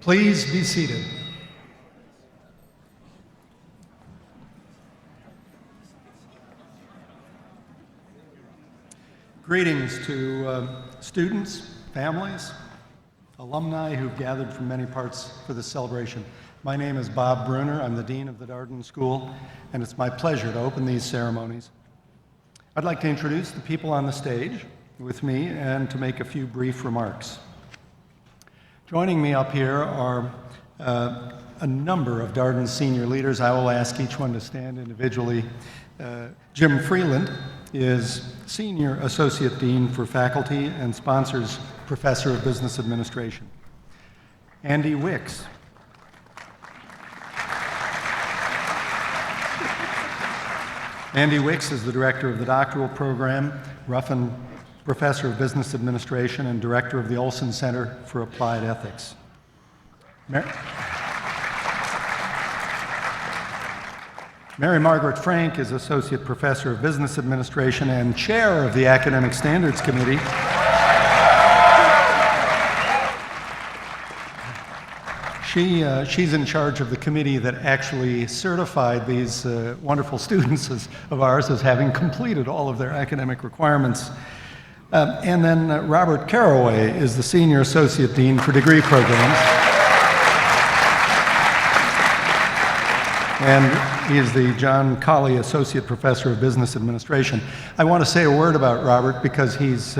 Please be seated. Greetings to students, families, alumni who've gathered from many parts for this celebration. My name is Bob Bruner. I'm the Dean of the Darden School, and it's my pleasure to open these ceremonies. I'd like to introduce the people on the stage with me and to make a few brief remarks. Joining me up here are a number of Darden senior leaders. I will ask each one to stand individually. Jim Freeland is Senior Associate Dean for Faculty and Sponsors Professor of Business Administration. Andy Wicks. Andy Wicks is the Director of the Doctoral Program, Ruffin Professor of Business Administration, and Director of the Olson Center for Applied Ethics. Mary Margaret Frank is Associate Professor of Business Administration and Chair of the Academic Standards Committee. She's in charge of the committee that actually certified these wonderful students of ours as having completed all of their academic requirements. And then Robert Caraway is the Senior Associate Dean for Degree Programs. And he is the John Colley Associate Professor of Business Administration. I want to say a word about Robert because he's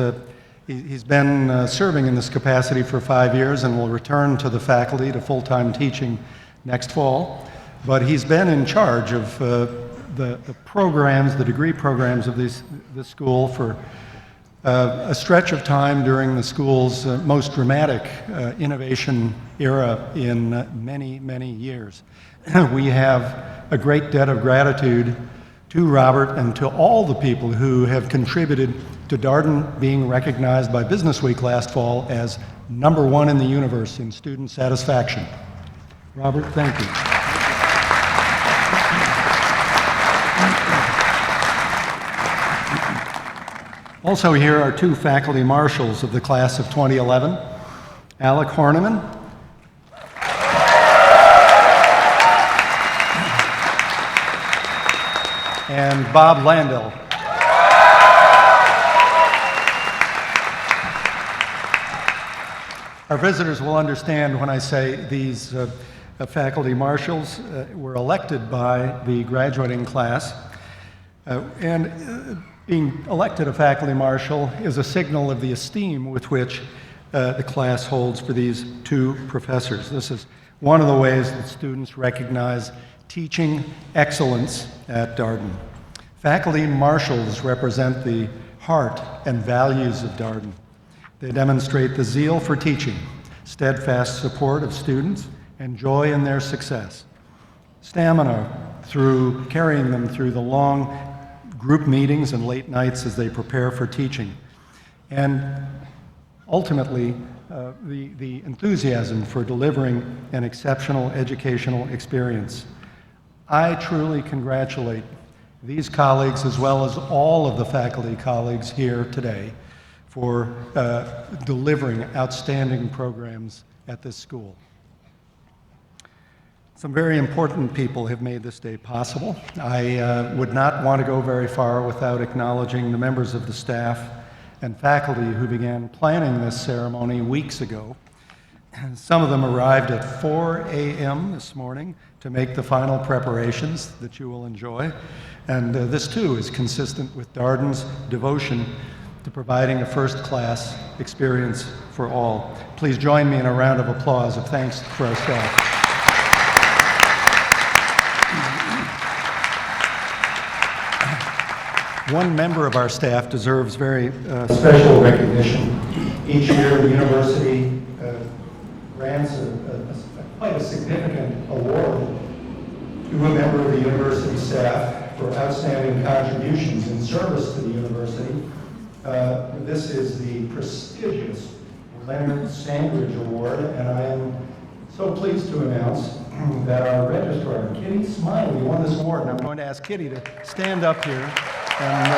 been serving in this capacity for 5 years and will return to the faculty to full-time teaching next fall. But he's been in charge of the programs, the degree programs of this school for a stretch of time during the school's most dramatic innovation era in many, many years. We have a great debt of gratitude to Robert and to all the people who have contributed to Darden being recognized by Business Week last fall as #1 in the universe in student satisfaction. Robert, thank you. Also here are two faculty marshals of the class of 2011, Alec Horiniman and Bob Landel. Our visitors will understand when I say these faculty marshals were elected by the graduating class. Being elected a faculty marshal is a signal of the esteem with which the class holds for these two professors. This is one of the ways that students recognize teaching excellence at Darden. Faculty marshals represent the heart and values of Darden. They demonstrate the zeal for teaching, steadfast support of students, and joy in their success. Stamina through carrying them through the long group meetings and late nights as they prepare for teaching. And ultimately, the enthusiasm for delivering an exceptional educational experience. I truly congratulate these colleagues as well as all of the faculty colleagues here today for delivering outstanding programs at this school. Some very important people have made this day possible. I would not want to go very far without acknowledging the members of the staff and faculty who began planning this ceremony weeks ago. Some of them arrived at 4 a.m. this morning to make the final preparations that you will enjoy. And this too is consistent with Darden's devotion to providing a first-class experience for all. Please join me in a round of applause of thanks for our staff. One member of our staff deserves very special recognition. Each year, the university grants quite a significant award to a member of the university staff for outstanding contributions in service to the university. This is the prestigious Leonard Sandridge Award, and I am so pleased to announce that our registrar, Kitty Smiley, won this award. And I'm going to ask Kitty to stand up here and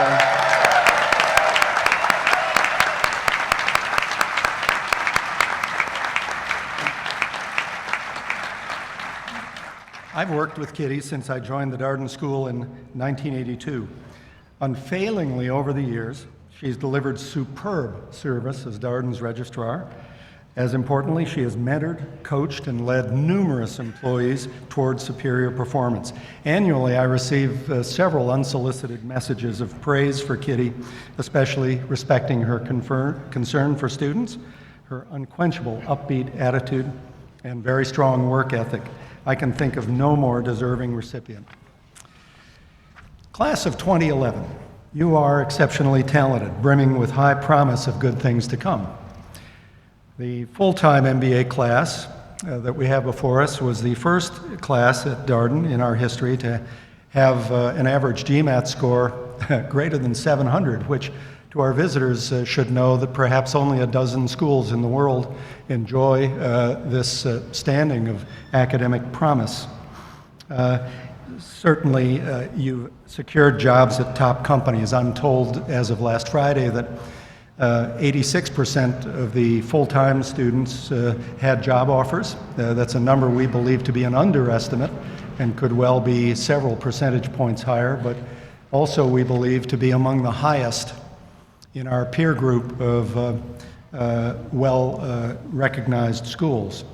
I've worked with Kitty since I joined the Darden School in 1982. Unfailingly over the years, she's delivered superb service as Darden's registrar. As importantly, she has mentored, coached, and led numerous employees towards superior performance. Annually, I receive several unsolicited messages of praise for Kitty, especially respecting her concern for students, her unquenchable upbeat attitude, and very strong work ethic. I can think of no more deserving recipient. Class of 2011, you are exceptionally talented, brimming with high promise of good things to come. The full-time MBA class that we have before us was the first class at Darden in our history to have an average GMAT score greater than 700, which to our visitors should know that perhaps only a dozen schools in the world enjoy this standing of academic promise. Certainly, you've secured jobs at top companies. I'm told as of last Friday that 86% of the full-time students had job offers. That's a number we believe to be an underestimate and could well be several percentage points higher, but also we believe to be among the highest in our peer group of well-recognized schools.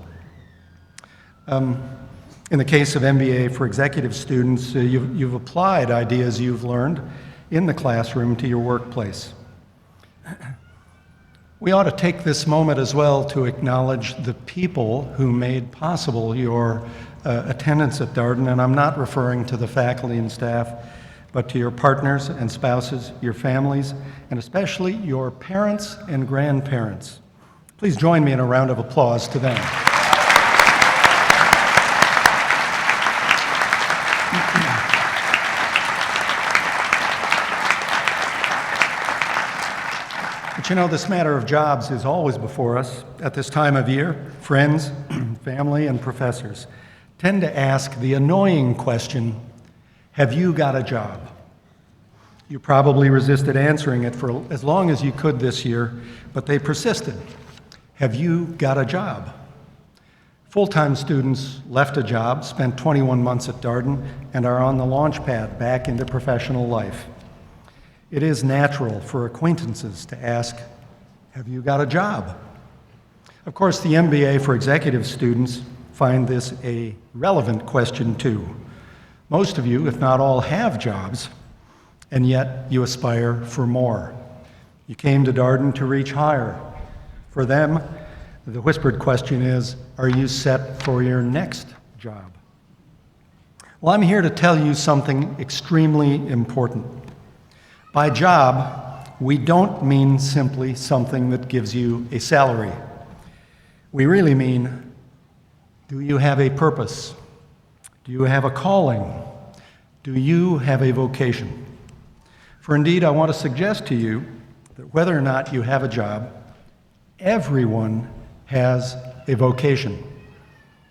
In the case of MBA for executive students, you've applied ideas you've learned in the classroom to your workplace. We ought to take this moment as well to acknowledge the people who made possible your attendance at Darden, and I'm not referring to the faculty and staff, but to your partners and spouses, your families, and especially your parents and grandparents. Please join me in a round of applause to them. But you know, this matter of jobs is always before us at this time of year. Friends, family, and professors tend to ask the annoying question, have you got a job? You probably resisted answering it for as long as you could this year, but they persisted. Have you got a job? Full-time students left a job, spent 21 months at Darden, and are on the launch pad back into professional life. It is natural for acquaintances to ask, have you got a job? Of course, the MBA for executive students find this a relevant question too. Most of you, if not all, have jobs, and yet you aspire for more. You came to Darden to reach higher. For them, the whispered question is, are you set for your next job? Well, I'm here to tell you something extremely important. By job, we don't mean simply something that gives you a salary. We really mean, do you have a purpose? Do you have a calling? Do you have a vocation? For indeed, I want to suggest to you that whether or not you have a job, everyone has a vocation.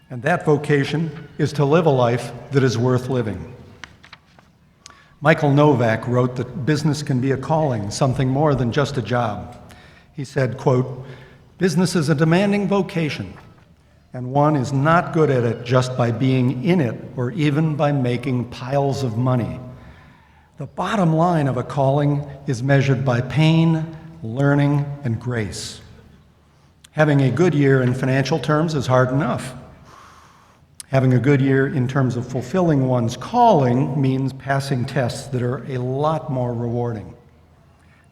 And that vocation is to live a life that is worth living. Michael Novak wrote that business can be a calling, something more than just a job. He said, quote, "Business is a demanding vocation, and one is not good at it just by being in it or even by making piles of money. The bottom line of a calling is measured by pain, learning, and grace. Having a good year in financial terms is hard enough. Having a good year in terms of fulfilling one's calling means passing tests that are a lot more rewarding.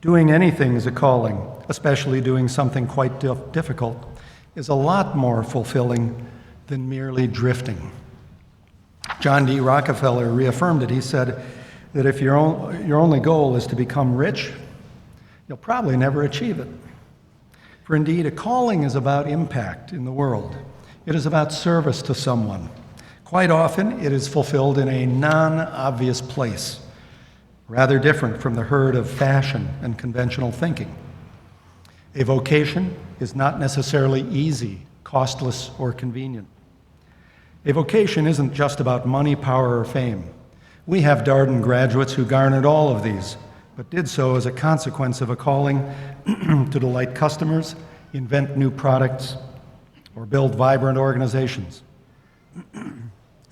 Doing anything is a calling, especially doing something quite difficult, is a lot more fulfilling than merely drifting." John D. Rockefeller reaffirmed it. He said that if your only goal is to become rich, you'll probably never achieve it. For indeed, a calling is about impact in the world. It is about service to someone. Quite often, it is fulfilled in a non-obvious place, rather different from the herd of fashion and conventional thinking. A vocation is not necessarily easy, costless, or convenient. A vocation isn't just about money, power, or fame. We have Darden graduates who garnered all of these, but did so as a consequence of a calling to delight customers, invent new products, or build vibrant organizations.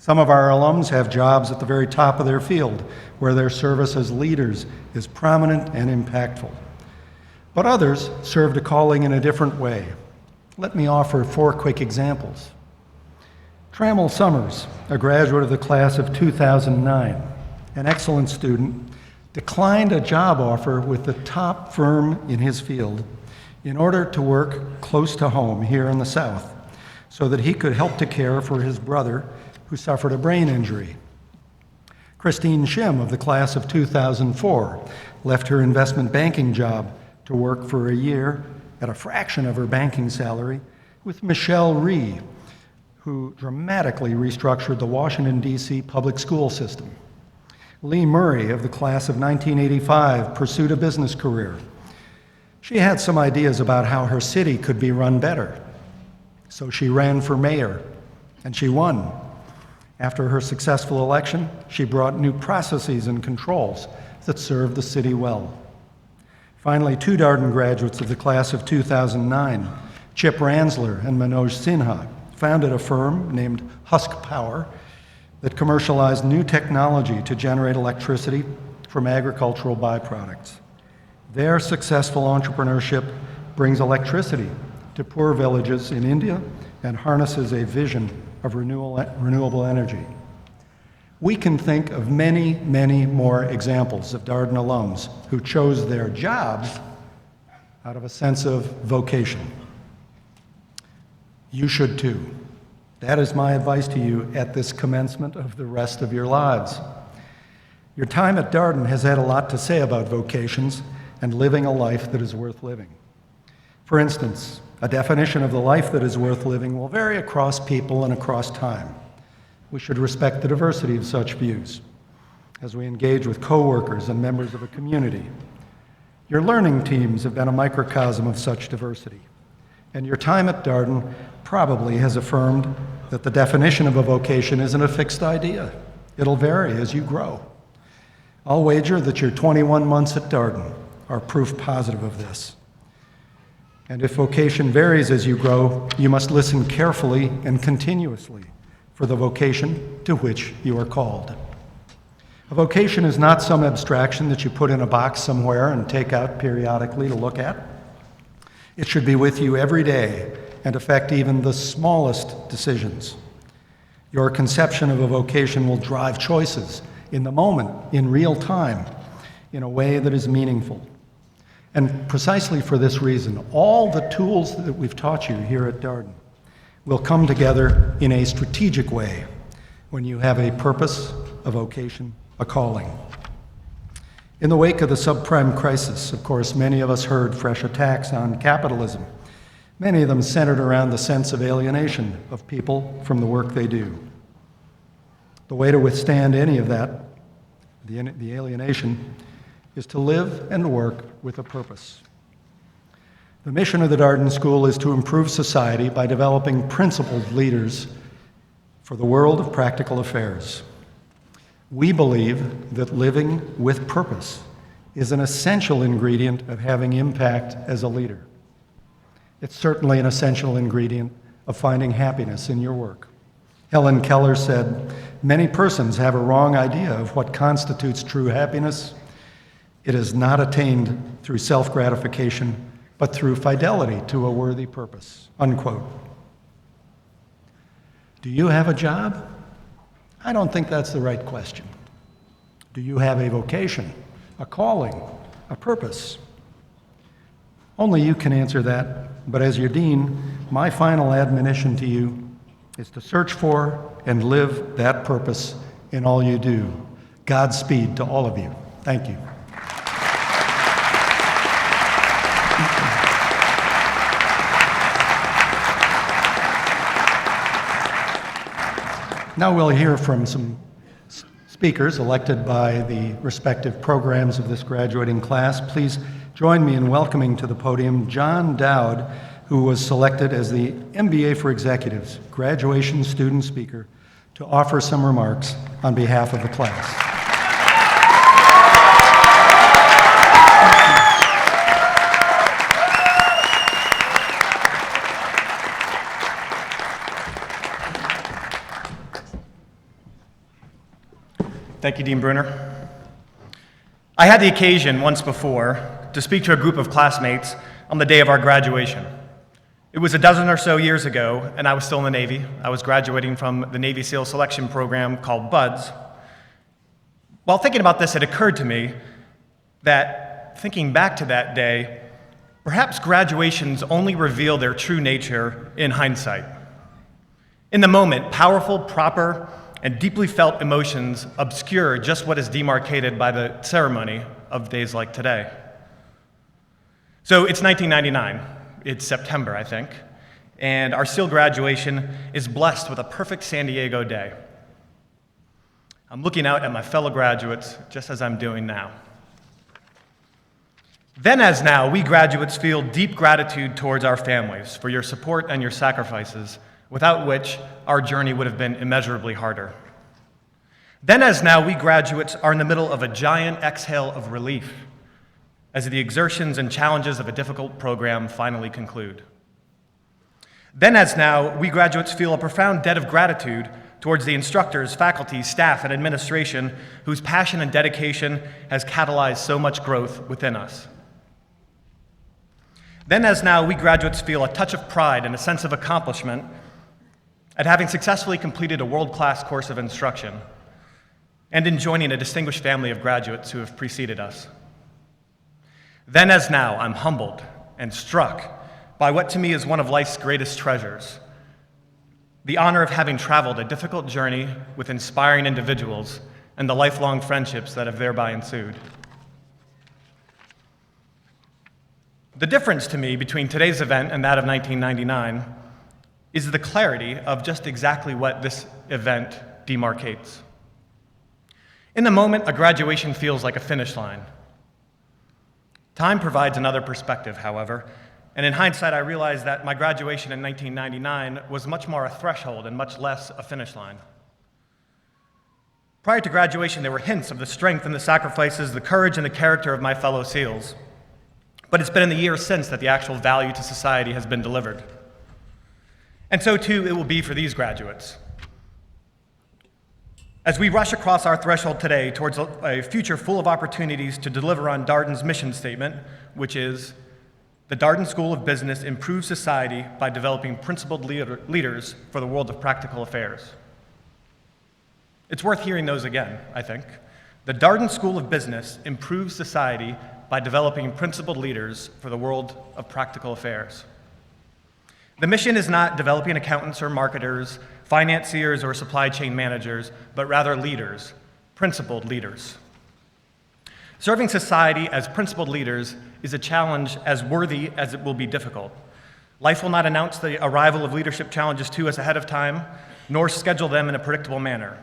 Some of our alums have jobs at the very top of their field, where their service as leaders is prominent and impactful. But others served a calling in a different way. Let me offer 4 quick examples. Trammell Summers, a graduate of the class of 2009, an excellent student, declined a job offer with the top firm in his field in order to work close to home here in the South so that he could help to care for his brother who suffered a brain injury. Christine Shim of the class of 2004 left her investment banking job to work for a year at a fraction of her banking salary with Michelle Rhee, who dramatically restructured the Washington, D.C. public school system. Lee Murray of the class of 1985 pursued a business career. She had some ideas about how her city could be run better, so she ran for mayor, and she won. After her successful election, she brought new processes and controls that served the city well. Finally, 2 Darden graduates of the class of 2009, Chip Ransler and Manoj Sinha, founded a firm named Husk Power that commercialized new technology to generate electricity from agricultural byproducts. Their successful entrepreneurship brings electricity to poor villages in India and harnesses a vision of renewable energy. We can think of many, many more examples of Darden alums who chose their jobs out of a sense of vocation. You should too. That is my advice to you at this commencement of the rest of your lives. Your time at Darden has had a lot to say about vocations and living a life that is worth living. For instance, a definition of the life that is worth living will vary across people and across time. We should respect the diversity of such views as we engage with coworkers and members of a community. Your learning teams have been a microcosm of such diversity, and your time at Darden probably has affirmed that the definition of a vocation isn't a fixed idea. It'll vary as you grow. I'll wager that your 21 months at Darden are proof positive of this. And if vocation varies as you grow, you must listen carefully and continuously for the vocation to which you are called. A vocation is not some abstraction that you put in a box somewhere and take out periodically to look at. It should be with you every day and affect even the smallest decisions. Your conception of a vocation will drive choices in the moment, in real time, in a way that is meaningful. And precisely for this reason, all the tools that we've taught you here at Darden will come together in a strategic way when you have a purpose, a vocation, a calling. In the wake of the subprime crisis, of course, many of us heard fresh attacks on capitalism, many of them centered around the sense of alienation of people from the work they do. The way to withstand any of that, the alienation, is to live and work with a purpose. The mission of the Darden School is to improve society by developing principled leaders for the world of practical affairs. We believe that living with purpose is an essential ingredient of having impact as a leader. It's certainly an essential ingredient of finding happiness in your work. Helen Keller said, "Many persons have a wrong idea of what constitutes true happiness. It is not attained through self-gratification, but through fidelity to a worthy purpose," unquote. Do you have a job? I don't think that's the right question. Do you have a vocation, a calling, a purpose? Only you can answer that, but as your dean, my final admonition to you is to search for and live that purpose in all you do. Godspeed to all of you. Thank you. Now we'll hear from some speakers elected by the respective programs of this graduating class. Please join me in welcoming to the podium John Dowd, who was selected as the MBA for Executives graduation student speaker, to offer some remarks on behalf of the class. Thank you, Dean Bruner. I had the occasion once before to speak to a group of classmates on the day of our graduation. It was a dozen or so years ago, and I was still in the Navy. I was graduating from the Navy SEAL selection program called BUDS. While thinking about this, it occurred to me that, thinking back to that day, perhaps graduations only reveal their true nature in hindsight. In the moment, powerful, proper, and deeply felt emotions obscure just what is demarcated by the ceremony of days like today. So it's 1999. It's September, I think, and our SEAL graduation is blessed with a perfect San Diego day. I'm looking out at my fellow graduates just as I'm doing now. Then as now, we graduates feel deep gratitude towards our families for your support and your sacrifices, without which our journey would have been immeasurably harder. Then as now, we graduates are in the middle of a giant exhale of relief as the exertions and challenges of a difficult program finally conclude. Then as now, we graduates feel a profound debt of gratitude towards the instructors, faculty, staff, and administration whose passion and dedication has catalyzed so much growth within us. Then as now, we graduates feel a touch of pride and a sense of accomplishment at having successfully completed a world-class course of instruction and in joining a distinguished family of graduates who have preceded us. Then as now, I'm humbled and struck by what to me is one of life's greatest treasures, the honor of having traveled a difficult journey with inspiring individuals and the lifelong friendships that have thereby ensued. The difference to me between today's event and that of 1999 is the clarity of just exactly what this event demarcates. In the moment, a graduation feels like a finish line. Time provides another perspective, however, and in hindsight, I realized that my graduation in 1999 was much more a threshold and much less a finish line. Prior to graduation, there were hints of the strength and the sacrifices, the courage and the character of my fellow SEALs. But it's been in the years since that the actual value to society has been delivered. And so too it will be for these graduates. As we rush across our threshold today towards a future full of opportunities to deliver on Darden's mission statement, which is, the Darden School of Business improves society by developing principled leaders for the world of practical affairs. It's worth hearing those again, I think. The Darden School of Business improves society by developing principled leaders for the world of practical affairs. The mission is not developing accountants or marketers, financiers or supply chain managers, but rather leaders, principled leaders. Serving society as principled leaders is a challenge as worthy as it will be difficult. Life will not announce the arrival of leadership challenges to us ahead of time, nor schedule them in a predictable manner.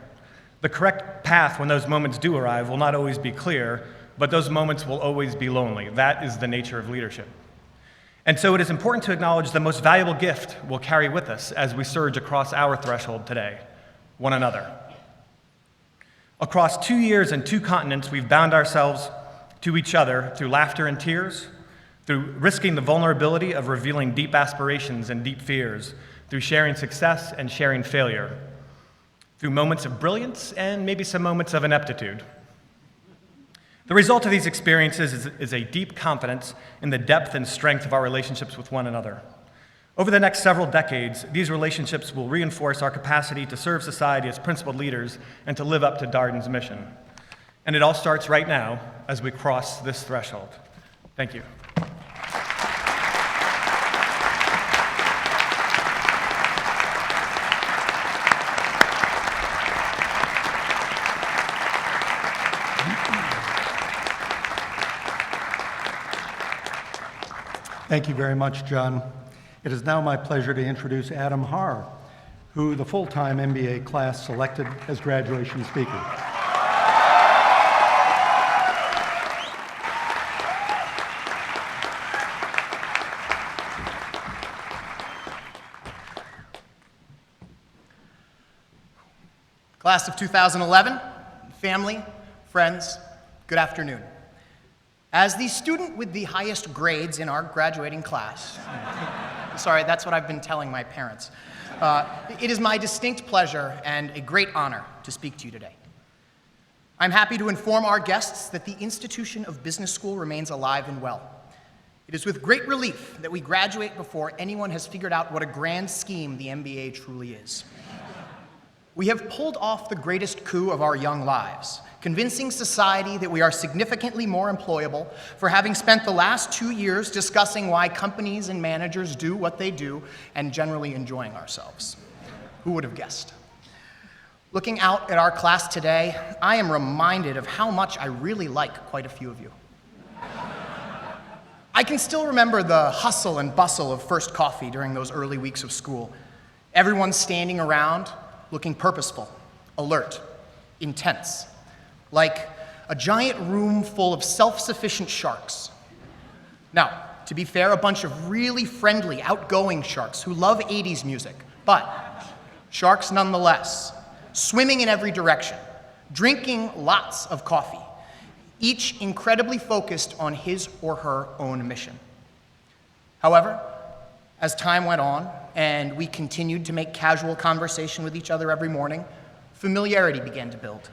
The correct path when those moments do arrive will not always be clear, but those moments will always be lonely. That is the nature of leadership. And so it is important to acknowledge the most valuable gift we'll carry with us as we surge across our threshold today, one another. Across 2 years and 2 continents, we've bound ourselves to each other through laughter and tears, through risking the vulnerability of revealing deep aspirations and deep fears, through sharing success and sharing failure, through moments of brilliance and maybe some moments of ineptitude. The result of these experiences is a deep confidence in the depth and strength of our relationships with one another. Over the next several decades, these relationships will reinforce our capacity to serve society as principled leaders and to live up to Darden's mission. And it all starts right now as we cross this threshold. Thank you. Thank you very much, John. It is now my pleasure to introduce Adam Harr, who the full-time MBA class selected as graduation speaker. Class of 2011, family, friends, good afternoon. As the student with the highest grades in our graduating class, sorry, that's what I've been telling my parents, it is my distinct pleasure and a great honor to speak to you today. I'm happy to inform our guests that the institution of business school remains alive and well. It is with great relief that we graduate before anyone has figured out what a grand scheme the MBA truly is. We have pulled off the greatest coup of our young lives, convincing society that we are significantly more employable for having spent the last 2 years discussing why companies and managers do what they do and generally enjoying ourselves. Who would have guessed? Looking out at our class today, I am reminded of how much I really like quite a few of you. I can still remember the hustle and bustle of first coffee during those early weeks of school. Everyone standing around, looking purposeful, alert, intense, like a giant room full of self-sufficient sharks. Now, to be fair, a bunch of really friendly, outgoing sharks who love 80s music, but sharks nonetheless, swimming in every direction, drinking lots of coffee, each incredibly focused on his or her own mission. However, as time went on and we continued to make casual conversation with each other every morning, familiarity began to build.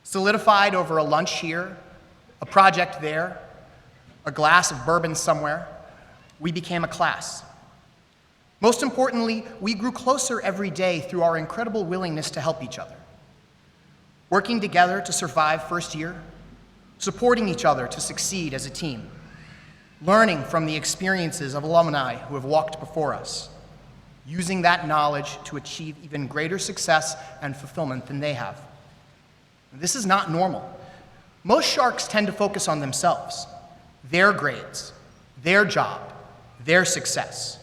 Solidified over a lunch here, a project there, a glass of bourbon somewhere, we became a class. Most importantly, we grew closer every day through our incredible willingness to help each other. Working together to survive first year, supporting each other to succeed as a team, learning from the experiences of alumni who have walked before us, using that knowledge to achieve even greater success and fulfillment than they have. This is not normal. Most sharks tend to focus on themselves, their grades, their job, their success.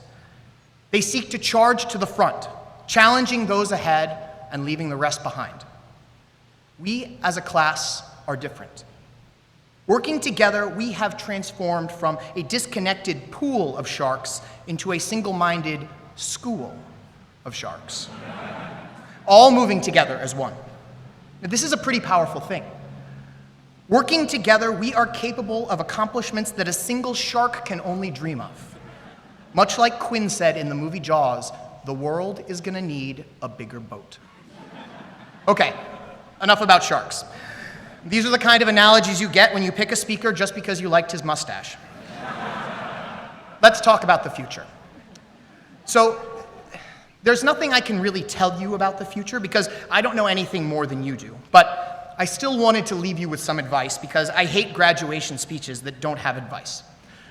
They seek to charge to the front, challenging those ahead and leaving the rest behind. We, as a class, are different. Working together, we have transformed from a disconnected pool of sharks into a single-minded school of sharks, all moving together as one. Now, this is a pretty powerful thing. Working together, we are capable of accomplishments that a single shark can only dream of. Much like Quinn said in the movie Jaws, the world is gonna need a bigger boat. Okay, enough about sharks. These are the kind of analogies you get when you pick a speaker just because you liked his mustache. Let's talk about the future. So, there's nothing I can really tell you about the future because I don't know anything more than you do. But I still wanted to leave you with some advice because I hate graduation speeches that don't have advice.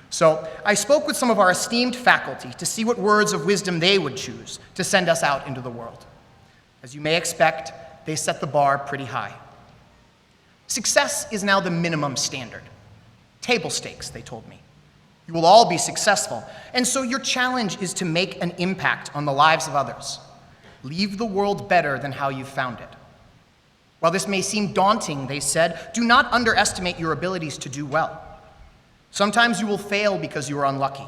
So I spoke with some of our esteemed faculty to see what words of wisdom they would choose to send us out into the world. As you may expect, they set the bar pretty high. Success is now the minimum standard. Table stakes, they told me. You will all be successful, and so your challenge is to make an impact on the lives of others. Leave the world better than how you found it. While this may seem daunting, they said, do not underestimate your abilities to do well. Sometimes you will fail because you are unlucky.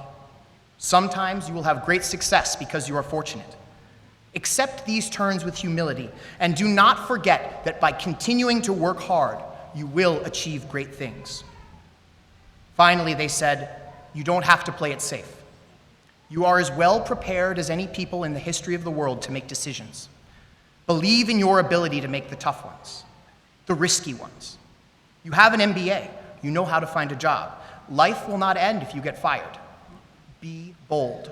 Sometimes you will have great success because you are fortunate. Accept these turns with humility, and do not forget that by continuing to work hard, you will achieve great things. Finally, they said, you don't have to play it safe. You are as well prepared as any people in the history of the world to make decisions. Believe in your ability to make the tough ones, the risky ones. You have an MBA. You know how to find a job. Life will not end if you get fired. Be bold.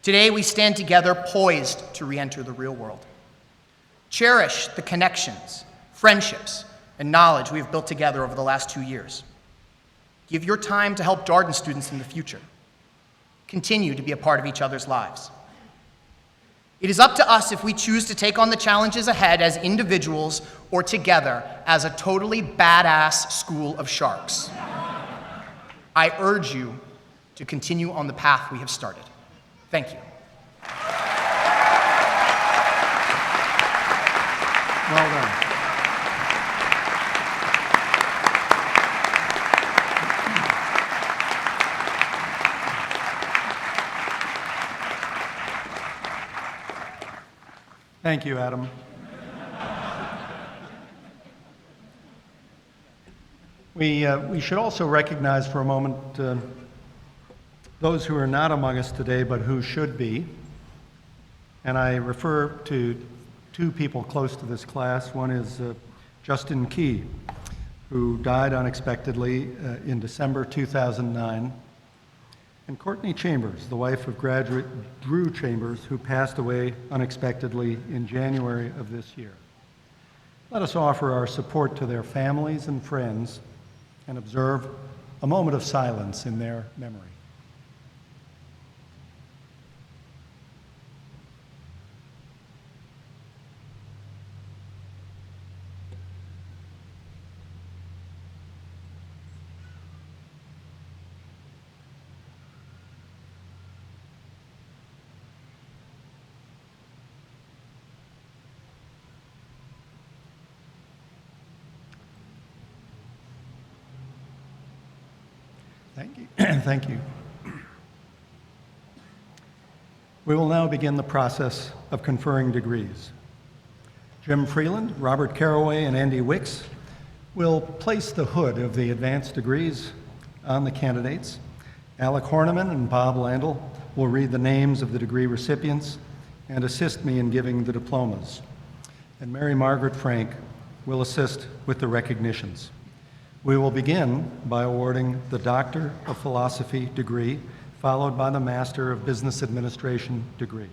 Today, we stand together poised to re-enter the real world. Cherish the connections, friendships, and knowledge we have built together over the last 2 years. Give your time to help Darden students in the future. Continue to be a part of each other's lives. It is up to us if we choose to take on the challenges ahead as individuals or together as a totally badass school of sharks. I urge you to continue on the path we have started. Thank you. Well done. Thank you, Adam. We should also recognize for a moment those who are not among us today, but who should be. And I refer to two people close to this class. One is Justin Key, who died unexpectedly in December 2009, and Courtney Chambers, the wife of graduate Drew Chambers, who passed away unexpectedly in January of this year. Let us offer our support to their families and friends and observe a moment of silence in their memory. Thank you. Thank you. We will now begin the process of conferring degrees. Jim Freeland, Robert Caraway, and Andy Wicks will place the hood of the advanced degrees on the candidates. Alec Horiniman and Bob Landel will read the names of the degree recipients and assist me in giving the diplomas. And Mary Margaret Frank will assist with the recognitions. We will begin by awarding the Doctor of Philosophy degree, followed by the Master of Business Administration degree.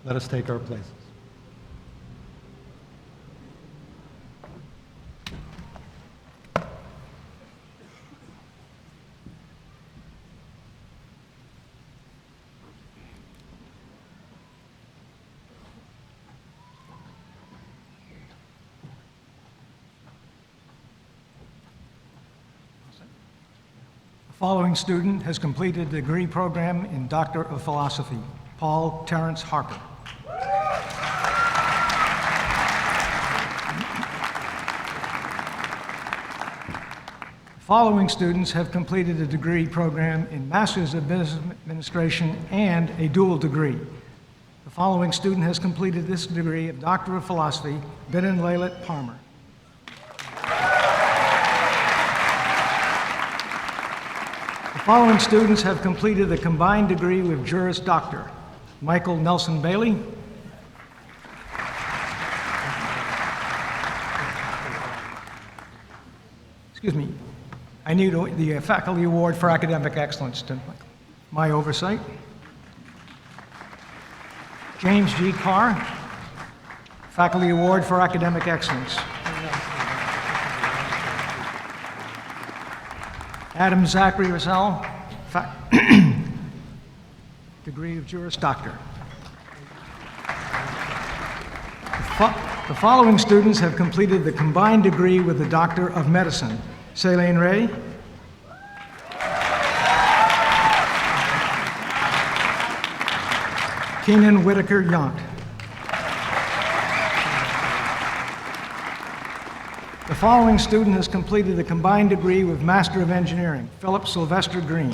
Let us take our places. The following student has completed the degree program in Doctor of Philosophy, Paul Terrence Harper. The following students have completed a degree program in Masters of Business Administration and a dual degree. The following student has completed this degree of Doctor of Philosophy, Binnen Laylet Palmer. The following students have completed a combined degree with Juris Doctor: Michael Nelson Bailey, I need the Faculty Award for Academic Excellence to my oversight. James G. Carr, Faculty Award for Academic Excellence. Adam Zachary Russell, degree of Juris Doctor. The following students have completed the combined degree with the Doctor of Medicine: Celine Ray, Keenan Whitaker Yount. The following student has completed the combined degree with Master of Engineering: Philip Sylvester Green.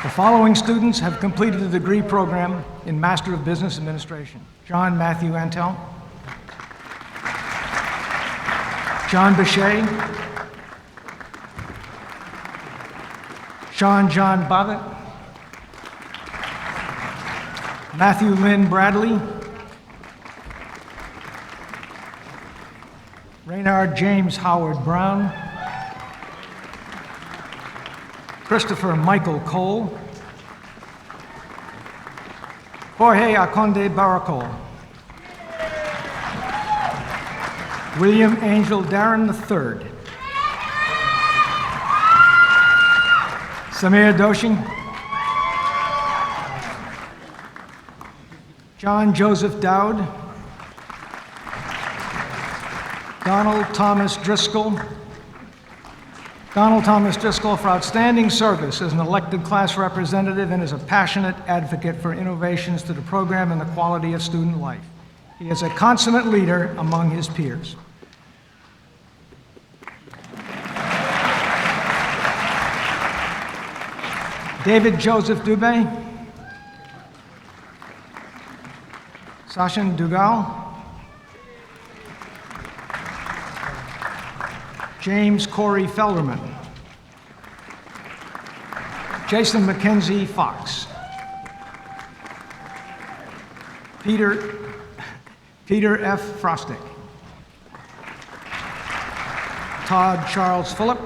The following students have completed the degree program in Master of Business Administration: John Matthew Antel, John Bechet, Sean John Bobbitt, Matthew Lynn Bradley, Raynard James Howard Brown, Christopher Michael Cole, Jorge Aconde Baracol, William Angel Darren III, Samir Doshi, John Joseph Dowd, Donald Thomas Driscoll. Donald Thomas Driscoll for outstanding service as an elected class representative and as a passionate advocate for innovations to the program and the quality of student life. He is a consummate leader among his peers. David Joseph Dubé, Sachin Dugal, James Corey Felderman, Jason Mackenzie Fox, Peter F. Frostick. Todd Charles Phillip.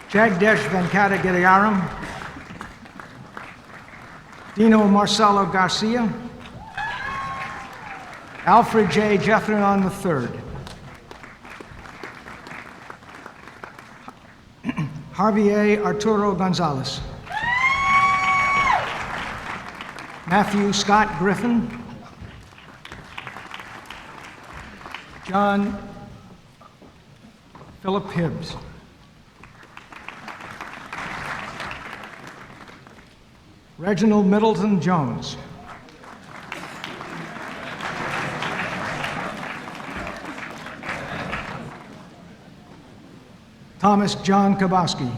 Jagdesh Venkata Gidayaram. Dino Marcelo Garcia. Alfred J. Jeffrenon III. Javier Arturo Gonzalez. Matthew Scott Griffin. John Philip Hibbs. Reginald Middleton Jones. Thomas John Kabowski.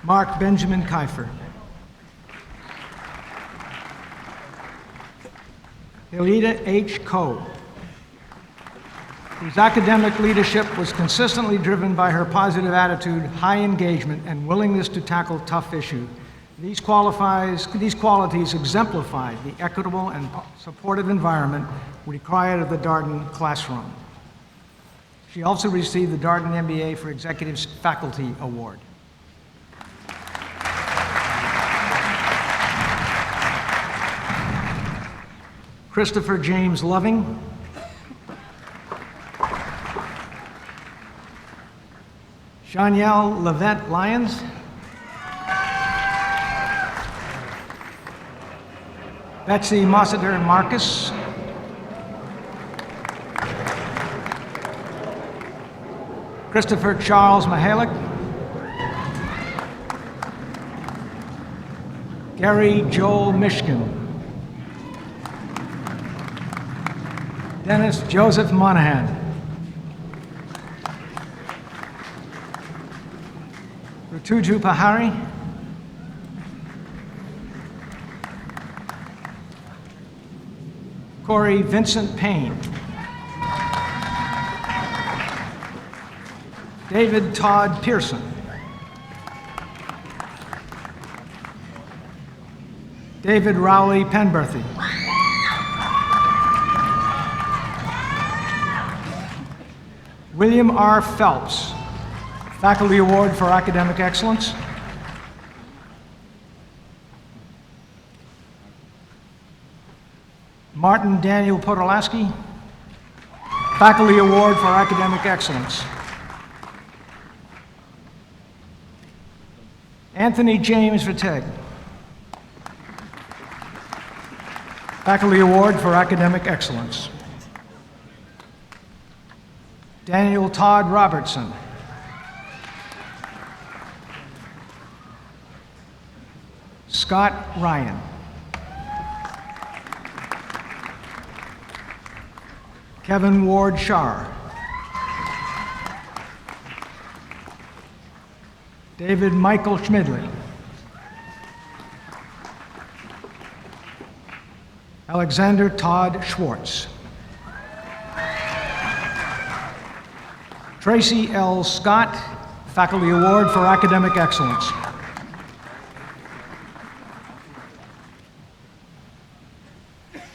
Mark Benjamin Kiefer. Elida H. Coe, whose academic leadership was consistently driven by her positive attitude, high engagement, and willingness to tackle tough issues. These qualities exemplified the equitable and supportive environment required of the Darden classroom. She also received the Darden MBA for Executive Faculty Award. Christopher James Loving. Shanielle Levette Lyons. Betsy Mosseter Marcus. Christopher Charles Mihalik. Gary Joel Mishkin. Dennis Joseph Monahan. Rutuju Pahari. Corey Vincent Payne. David Todd Pearson. David Rowley Penberthy. William R. Phelps, Faculty Award for Academic Excellence. Martin Daniel Podolaski, Faculty Award for Academic Excellence. Anthony James Viteg, Faculty Award for Academic Excellence. Daniel Todd Robertson. Scott Ryan. Kevin Ward Shar. David Michael Schmidley. Alexander Todd Schwartz. Tracy L. Scott, Faculty Award for Academic Excellence.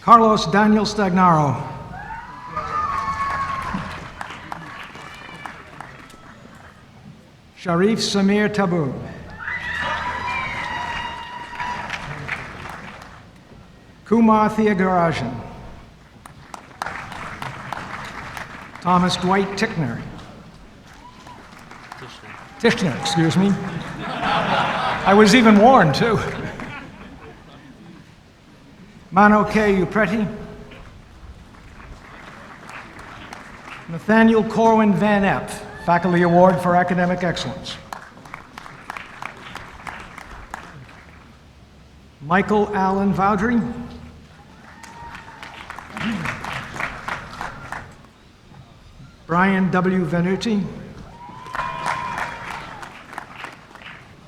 Carlos Daniel Stagnaro. Sharif Samir Taboo. Kumar Thiagarajan. Thomas Dwight Tickner. Tischner, excuse me. I was even warned, too. Mano K. Upreti. Nathaniel Corwin Van Epp, Faculty Award for Academic Excellence. Michael Allen Vaudry. Brian W. Venuti.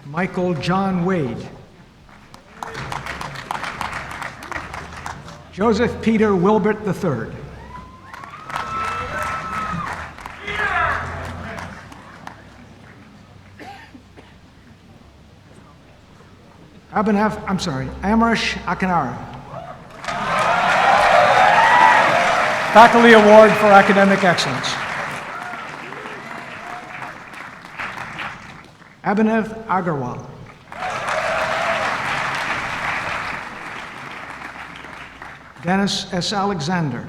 Michael John Wade. Joseph Peter Wilbert III. Amarish Akinara. Faculty Award for Academic Excellence. Abhinav Agarwal. Dennis S. Alexander.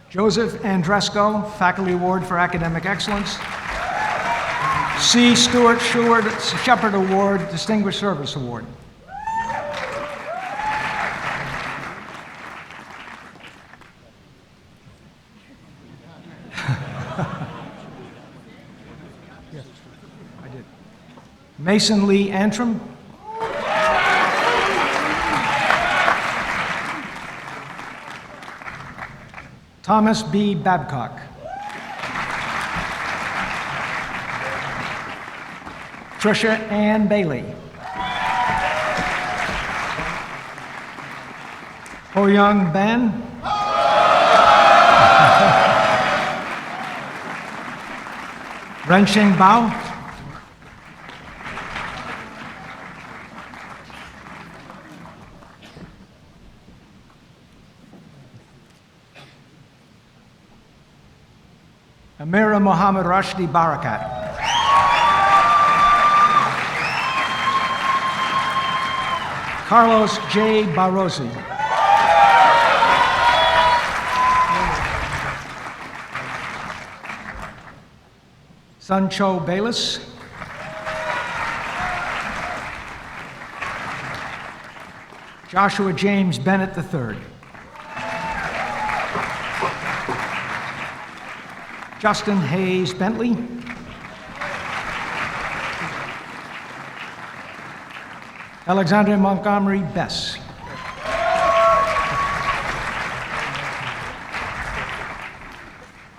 Joseph Andresco, Faculty Award for Academic Excellence. C. Stuart Shepard Award, Distinguished Service Award. Yes, I did. Mason Lee Antrim. Thomas B. Babcock. Trisha Ann Bailey. Ho Young Ban. Rensheng Bao. Amira Mohammed Rashdi Barakat. Carlos J. Barrosi. Sancho Bayless. Joshua James Bennett III. Justin Hayes Bentley. Alexandria Montgomery Bess.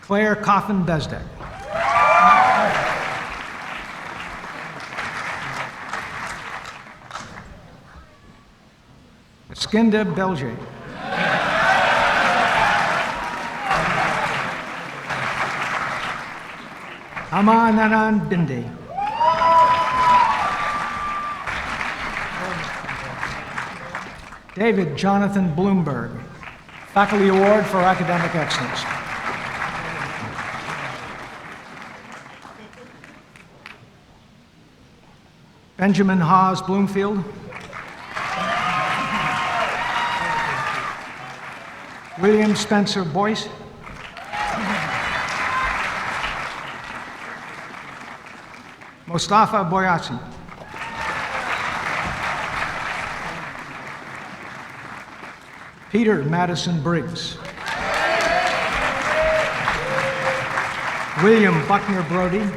Claire Coffin Bezdek. Skinda Belge. Amananan Binde. David Jonathan Bloomberg, Faculty Award for Academic Excellence. Benjamin Haas Bloomfield. William Spencer Boyce. Mustafa Boyatsi. Peter Madison Briggs. William Buckner Brody.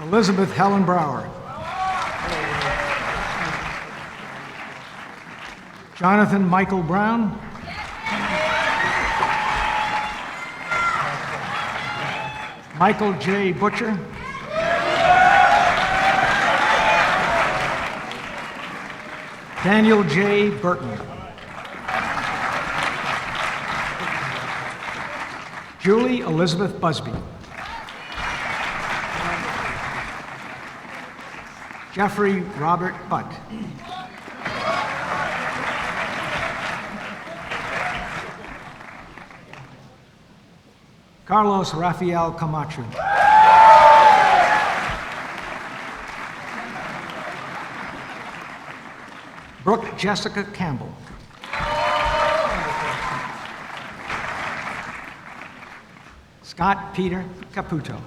Elizabeth Helen Brower. Jonathan Michael Brown. Michael J. Butcher. Daniel J. Burton. Julie Elizabeth Busby. Jeffrey Robert Butt. Carlos Rafael Camacho. Brooke Jessica Campbell. Scott Peter Caputo.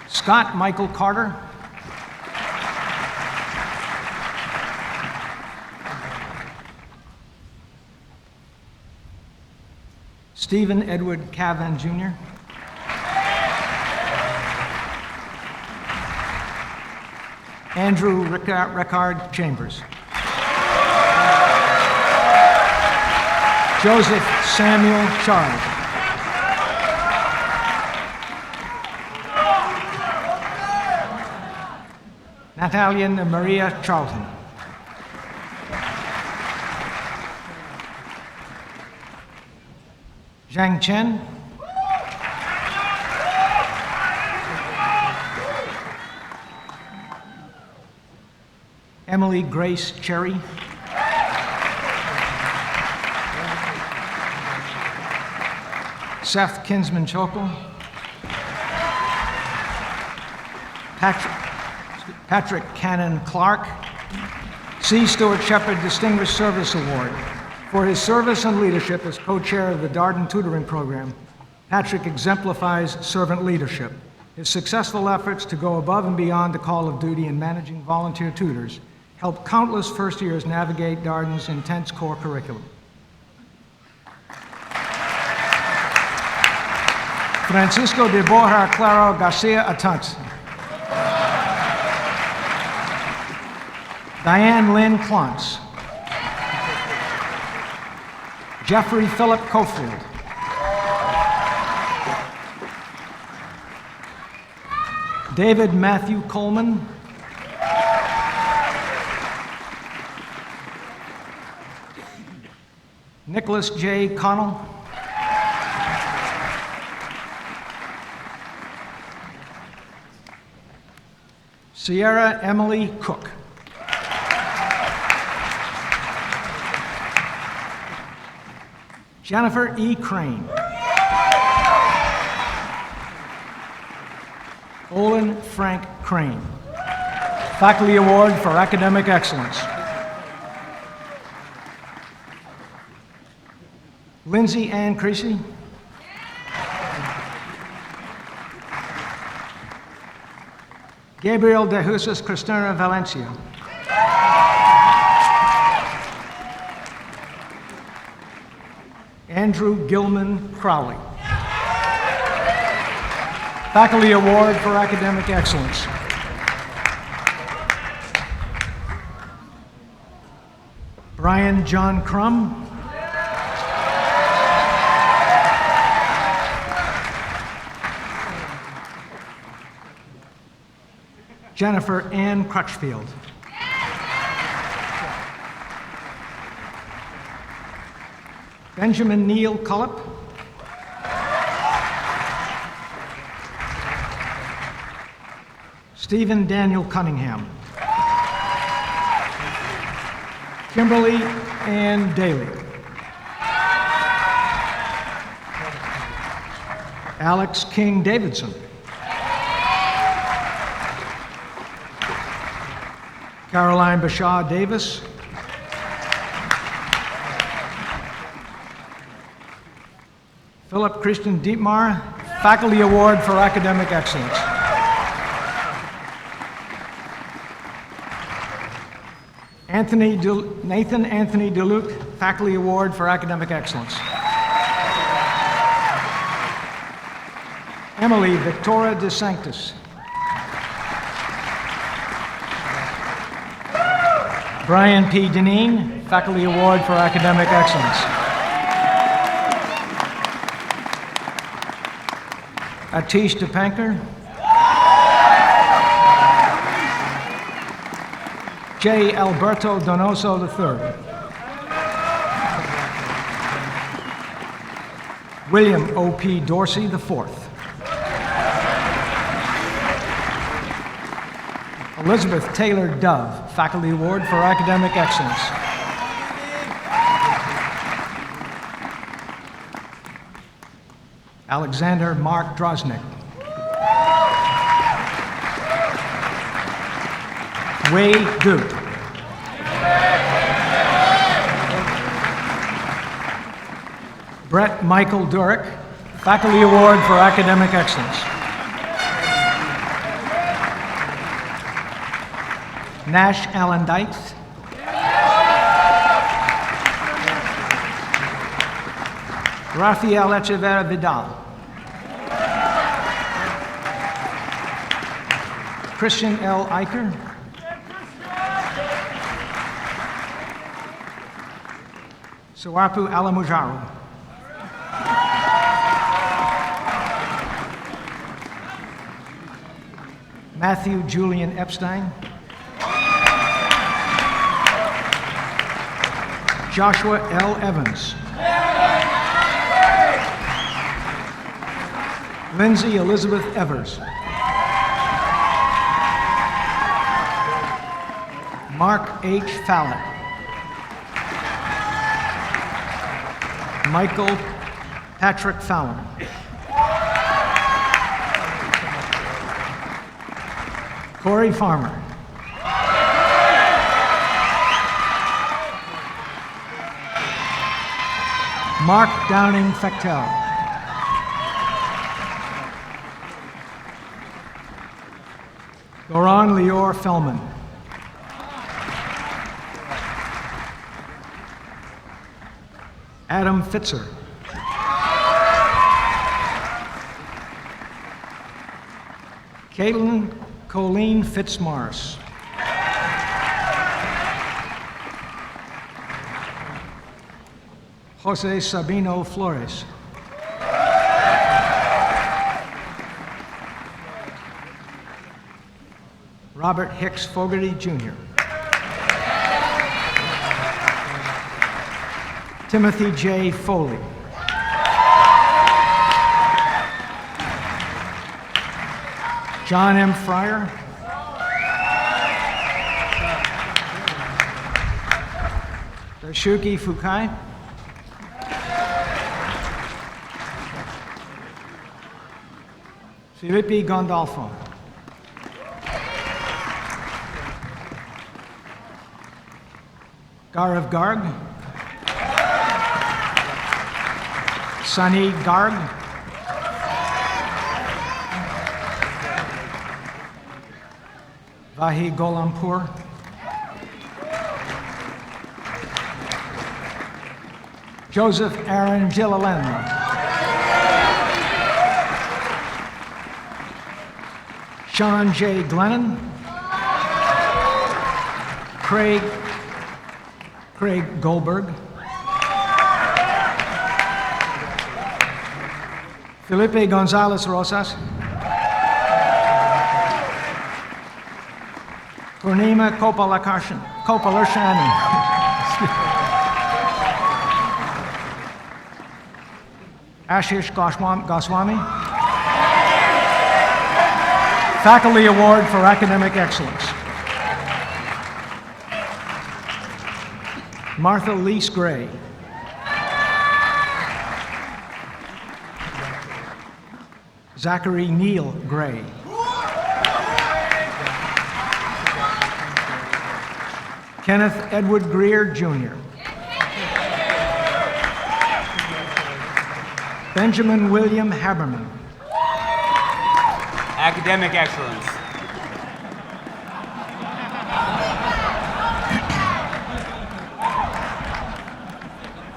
Scott Michael Carter. Stephen Edward Cavan Jr. Andrew Rickard Chambers. Joseph Samuel Charles. Natalia Maria Charlton. Zhang Chen. Emily Grace Cherry. Seth Kinsman Chokal. Patrick Cannon Clark. C. Stuart Shepard Distinguished Service Award. For his service and leadership as co-chair of the Darden Tutoring Program, Patrick exemplifies servant leadership. His successful efforts to go above and beyond the call of duty in managing volunteer tutors helped countless first years navigate Darden's intense core curriculum. Francisco de Borja Claro Garcia Atanz. Diane Lynn Klontz. Jeffrey Philip Cofield. David Matthew Coleman. Nicholas J. Connell. Sierra Emily Cook. Jennifer E. Crane. Olin Frank Crane. Faculty Award for Academic Excellence. Lindsay Ann Creasy. Gabriel de Jesus Cristerna Valencia. Andrew Gilman Crowley. Faculty Award for Academic Excellence. Brian John Crum. Jennifer Ann Crutchfield. Benjamin Neal Cullip. Stephen Daniel Cunningham. Kimberly Ann Daly. Alex King Davidson. Caroline Bashaw Davis. Philip Christian Dietmar, Faculty Award for Academic Excellence. Nathan Anthony DeLuke, Faculty Award for Academic Excellence. Emily Victoria DeSanctis. Brian P. Deneen, Faculty Award for Academic Excellence. Atish Dipankar. J. Alberto Donoso III. William O. P. Dorsey IV. Elizabeth Taylor Dove, Faculty Award for Academic Excellence. Alexander Mark Droznik. Wei Du. Brett Michael Durick, Faculty Award for Academic Excellence. Nash Allen Dykes. Rafael Echeverria Vidal. Christian L. Eicher. Sawapu Alamujaru. Matthew Julian Epstein. Joshua L. Evans. Lindsay Elizabeth Evers. Mark H. Fallett. Michael Patrick Fallon. Corey Farmer. Mark Downing Fechtel. Goran Lior Fellman. Adam Fitzer. Caitlin Colleen Fitzmaurice. Jose Sabino Flores. Robert Hicks Fogarty, Jr. Tmothy J. Foley. John M. Fryer. Daisuke Fukai. Filippi Gondolfo. Gaurav Garg. Sunny Garg. Vahi Golampur. Joseph Aaron Gillalenma. Sean J. Glennon. Craig Goldberg. Felipe Gonzalez Rosas. Horiniman Kopalashani. Ashish Goswami. Faculty Award for Academic Excellence. Martha Lease Gray. Zachary Neal Gray. Kenneth Edward Greer, Jr. Benjamin William Haberman. Academic excellence.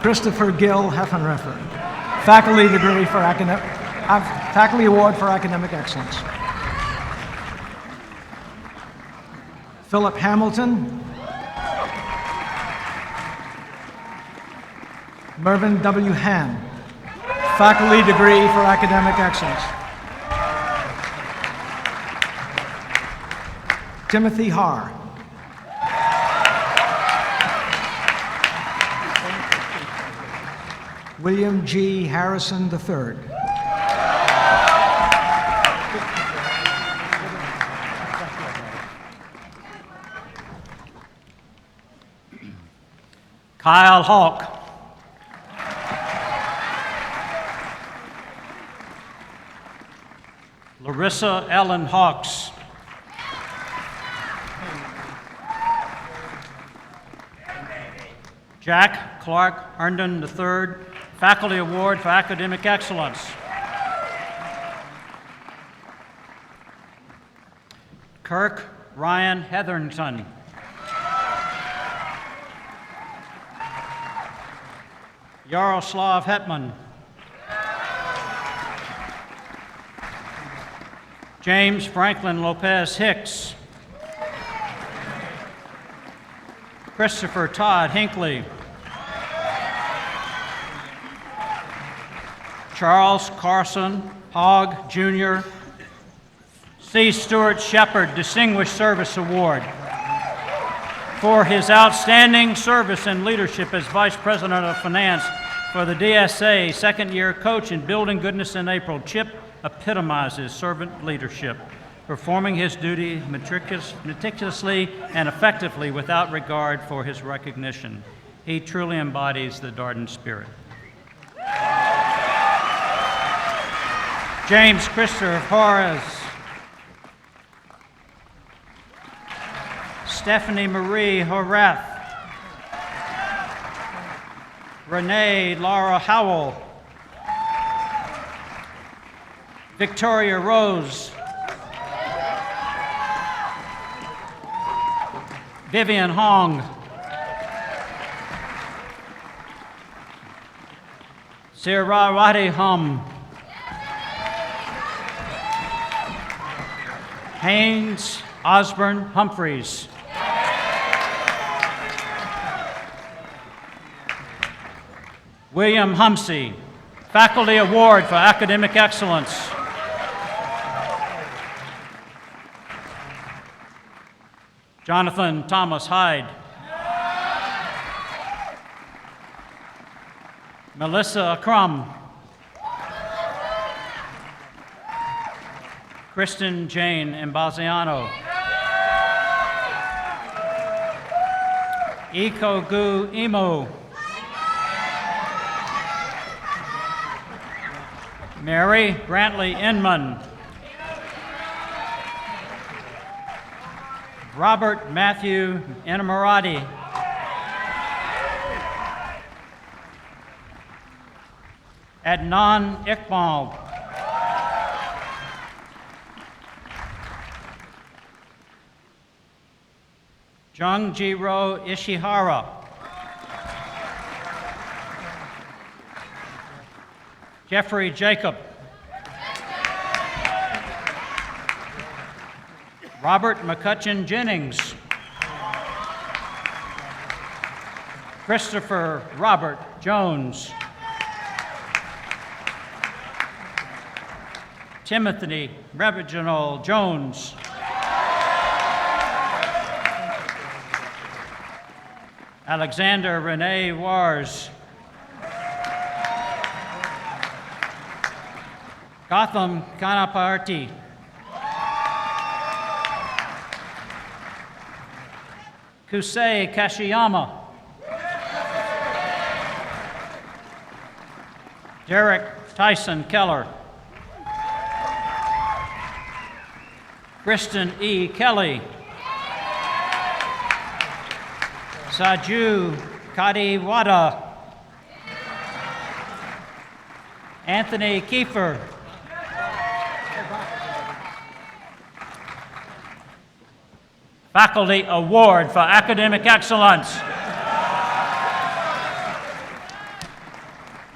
Christopher Gill Heffenreffer. Faculty degree for Faculty Award for Academic Excellence. Philip Hamilton. Mervyn W. Han. Faculty degree for Academic Excellence. Tmothy Harr. William G. Harrison III. Kyle Hawk. Larissa Ellen Hawks. Jack Clark Herndon III, Faculty Award for Academic Excellence. Kirk Ryan Hetherington. Yaroslav Hetman. James Franklin Lopez Hicks. Christopher Todd Hinckley. Charles Carson Hogg, Jr. C. Stuart Shepard Distinguished Service Award for his outstanding service and leadership as Vice President of Finance for the DSA, second-year coach in Building Goodness in April. Chip epitomizes servant leadership, performing his duty meticulously and effectively without regard for his recognition. He truly embodies the Darden spirit. James Christopher Harr, Stephanie Marie Horath, Renee Laura Howell, Victoria Rose, Vivian Hong, Sirawati Hum, Haynes Osborne Humphreys, William Humsey, Faculty Award for Academic Excellence. Jonathan Thomas Hyde, Melissa Crum, Kristen Jane Embaziano, Iko Gu Imo, Mary Brantley Inman, Robert Matthew Enamorati, Adnan Iqbal, Jungjiro Ishihara, Jeffrey Jacob, Robert McCutcheon Jennings, Christopher Robert Jones, Tmothy Reginald Jones, Alexander Renee Wars, Gotham Kanaparty, Kusei Kashiyama, Derek Tyson Keller, Kristen E. Kelly, Saju Kadiwada, Anthony Kiefer, Faculty Award for Academic Excellence.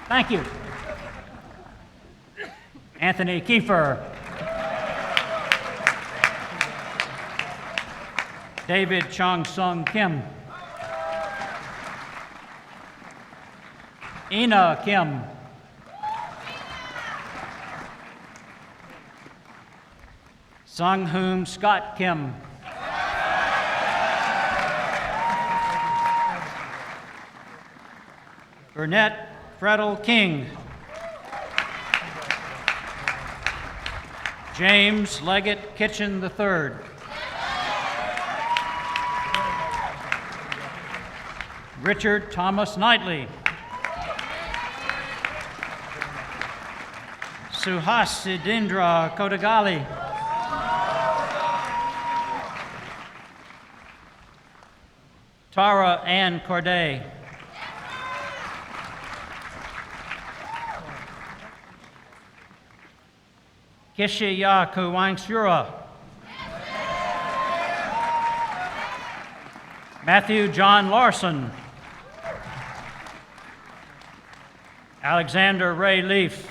Thank you. Anthony Kiefer. David Chong Sung Kim. Ina Kim. Sung Hoon Scott Kim. Burnett Fredel King. James Leggett Kitchen III. Richard Thomas Knightley. Suhasidindra Kodagali. Tara Ann Corday. Kishiya Kuwangsura. Matthew John Larson. Alexander Ray Leaf.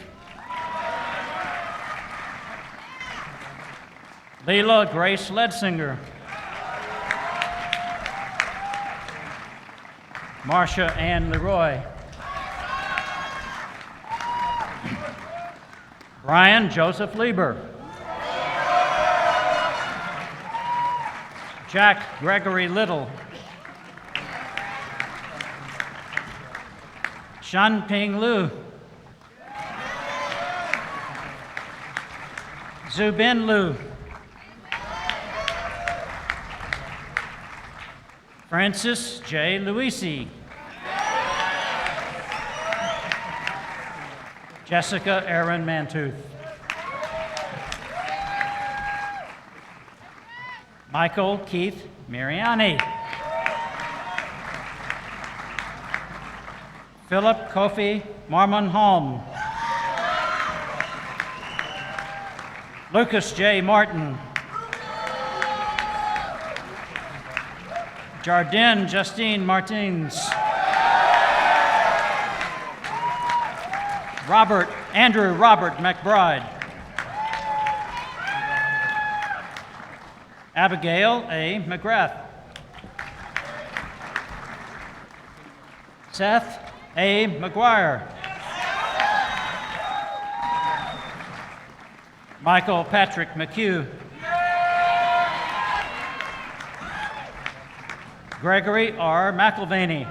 Leela Grace Ledsinger. Marcia Ann Leroy. Brian Joseph Lieber. Jack Gregory Little. Shanping Liu. Zubin Liu. Francis J. Luisi. Jessica Erin Mantooth. Michael Keith Mariani. Philip Kofi Marmon-Holm. Lucas J. Martin. Jardine Justine Martins. Andrew Robert McBride. Abigail A. McGrath. Seth A. McGuire. Michael Patrick McHugh. Gregory R. McElvaney.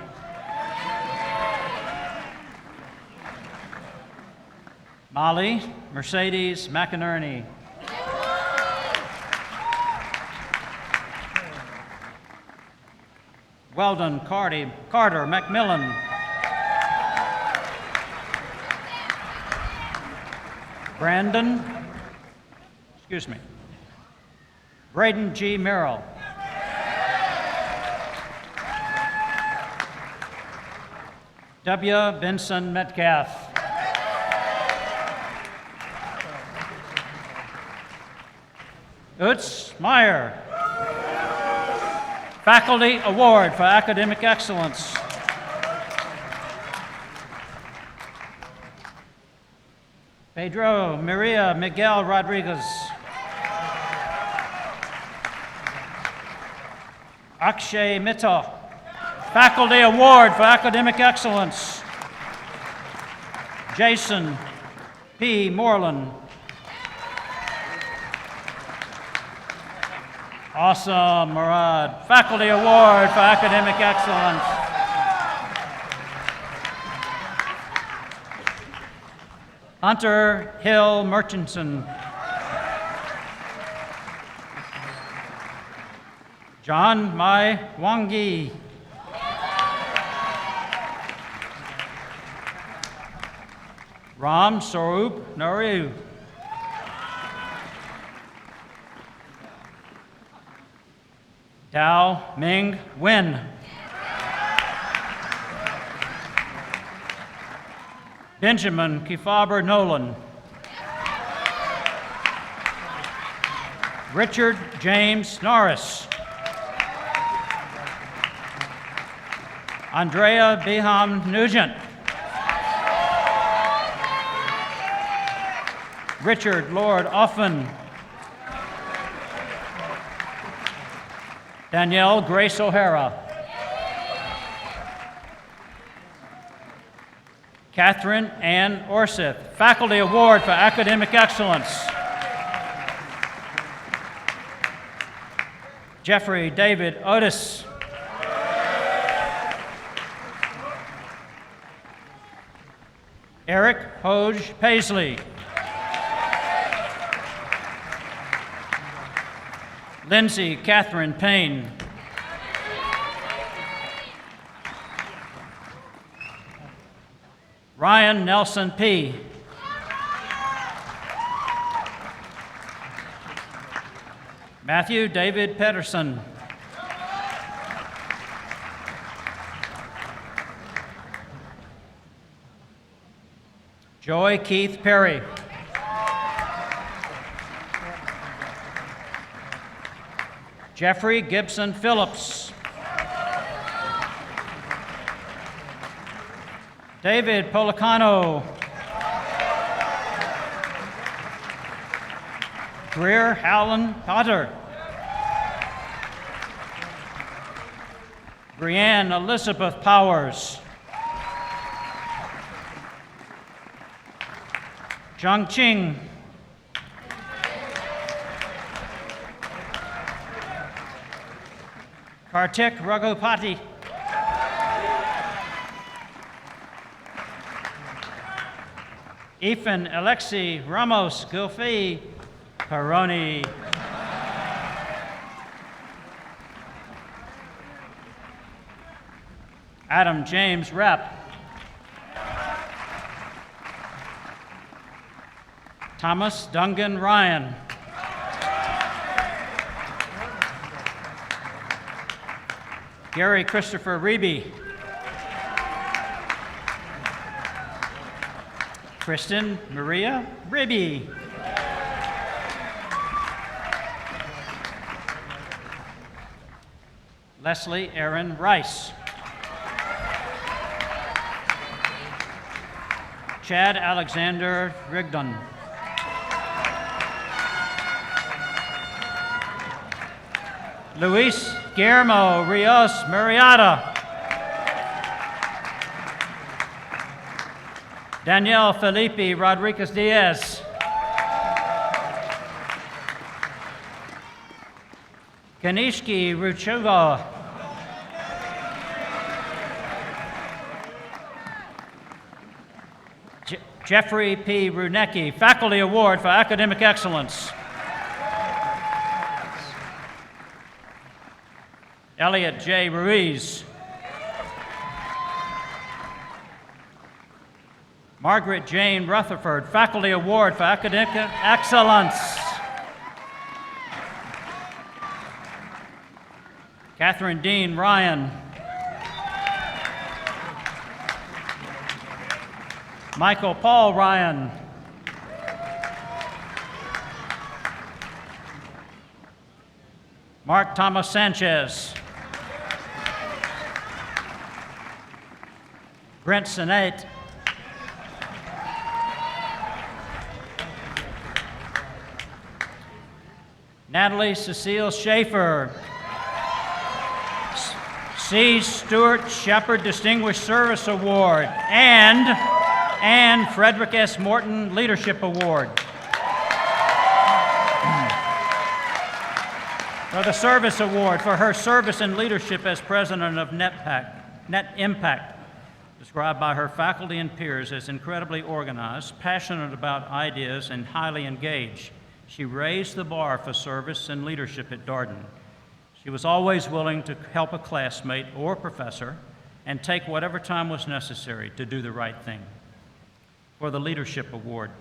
Molly Mercedes McInerney. Weldon Carter McMillan. Braden G. Merrill. W. Benson Metcalf. Utz Meyer. Faculty Award for Academic Excellence. Pedro Maria Miguel Rodriguez. Akshay Mitra. Faculty Award for Academic Excellence. Jason P. Moreland. Awesome, Murad. Faculty Award for Academic Excellence. Hunter Hill Murchison. John Mai Wangi. Ram Sarup Naru. Dao Ming Wen. Benjamin Kifaber Nolan. Richard James Norris. Andrea Beham Nugent. Richard Lord Offen. Danielle Grace O'Hara. Catherine Ann Orseth, Faculty Award for Academic Excellence. Jeffrey David Otis. Eric Hoge Paisley. Lindsay Catherine Payne. Ryan Nelson P. Matthew David Pedersen. Joy Keith Perry. Jeffrey Gibson Phillips. David Policano. Greer Howland Potter. Brianne Elizabeth Powers. Zhang Qing. Kartik Raghupati. Ethan Alexi Ramos Gilfi Peroni. Adam James Rep. Thomas Dungan Ryan. Gary Christopher Reby. Kristen Maria Ribby. Leslie Aaron Rice. Chad Alexander Rigdon. Luis Guillermo Rios Murrieta. Danielle Felipe Rodriguez Diaz. Kanishki Ruchuva. Jeffrey P. Runecki, Faculty Award for Academic Excellence. Elliot J. Ruiz. Margaret Jane Rutherford, Faculty Award for Academic Excellence. Catherine Dean Ryan. Michael Paul Ryan. Mark Thomas Sanchez. Brent Sinate. Natalie Cecile Schaefer. C. Stuart Shepard Distinguished Service Award and Frederick S. Morton Leadership Award. For the Service Award for her service and leadership as president of Net Impact, described by her faculty and peers as incredibly organized, passionate about ideas, and highly engaged. She raised the bar for service and leadership at Darden. She was always willing to help a classmate or professor and take whatever time was necessary to do the right thing. For the Leadership Award.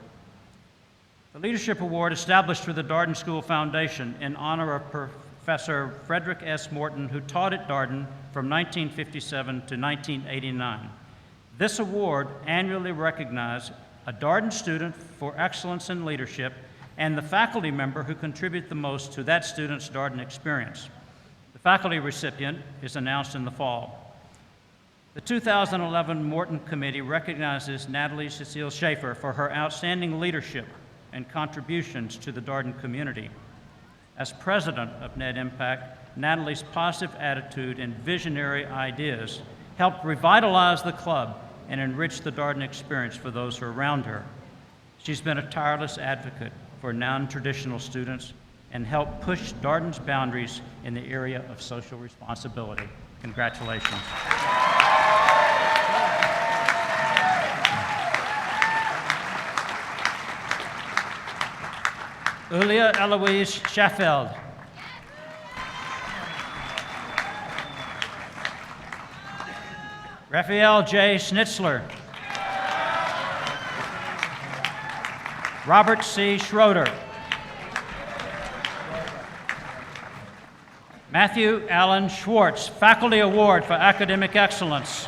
The Leadership Award, established through the Darden School Foundation in honor of Professor Frederick S. Morton, who taught at Darden from 1957 to 1989. This award annually recognizes a Darden student for excellence in leadership and the faculty member who contribute the most to that student's Darden experience. The faculty recipient is announced in the fall. The 2011 Morton Committee recognizes Natalie Cecile Schaefer for her outstanding leadership and contributions to the Darden community. As president of Net Impact, Natalie's positive attitude and visionary ideas helped revitalize the club and enrich the Darden experience for those who are around her. She's been a tireless advocate for non-traditional students and helped push Darden's boundaries in the area of social responsibility. Congratulations. Ulia Eloise Schaffeld. Raphael J. Schnitzler. Robert C. Schroeder. Matthew Allen Schwartz, Faculty Award for Academic Excellence.